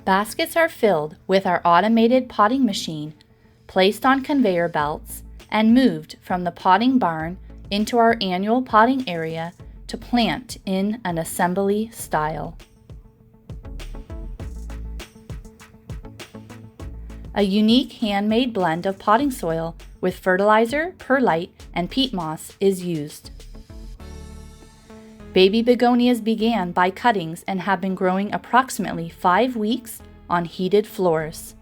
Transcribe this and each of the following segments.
Baskets are filled with our automated potting machine, placed on conveyor belts, and moved from the potting barn into our annual potting area to plant in an assembly style. A unique handmade blend of potting soil with fertilizer, perlite, and peat moss is used. Baby begonias began by cuttings and have been growing approximately 5 weeks on heated floors.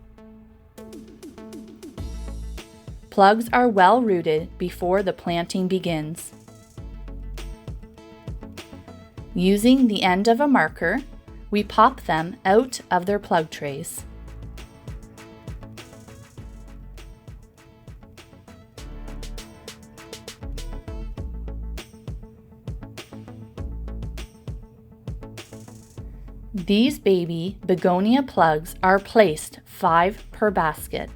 Plugs are well rooted before the planting begins. Using the end of a marker, we pop them out of their plug trays. These baby begonia plugs are placed 5 per basket.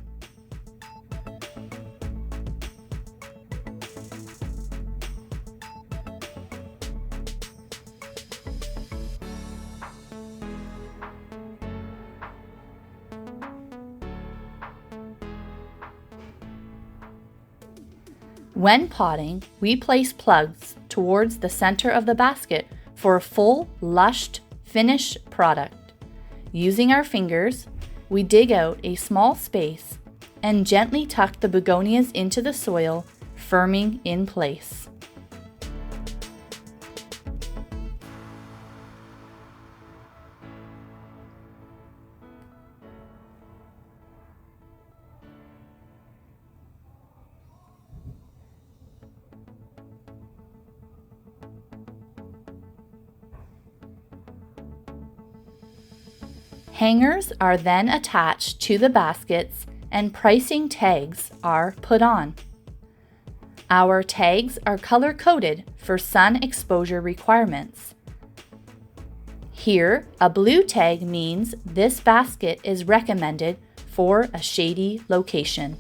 When potting, we place plugs towards the center of the basket for a full, lush finish product. Using our fingers, we dig out a small space and gently tuck the begonias into the soil, firming in place. Hangers are then attached to the baskets and pricing tags are put on. Our tags are color-coded for sun exposure requirements. Here, a blue tag means this basket is recommended for a shady location.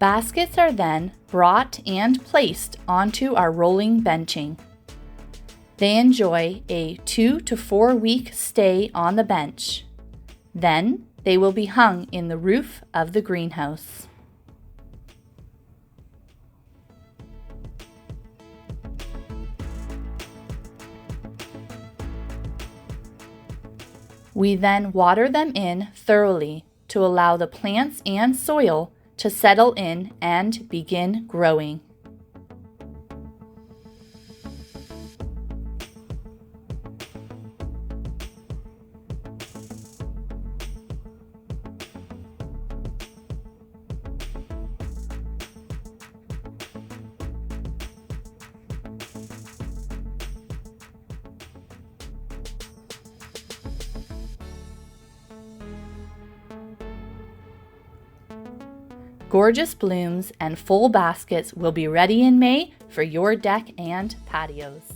Baskets are then brought and placed onto our rolling benching. They enjoy a 2 to 4 week stay on the bench. Then they will be hung in the roof of the greenhouse. We then water them in thoroughly to allow the plants and soil to settle in and begin growing. Gorgeous blooms and full baskets will be ready in May for your deck and patios.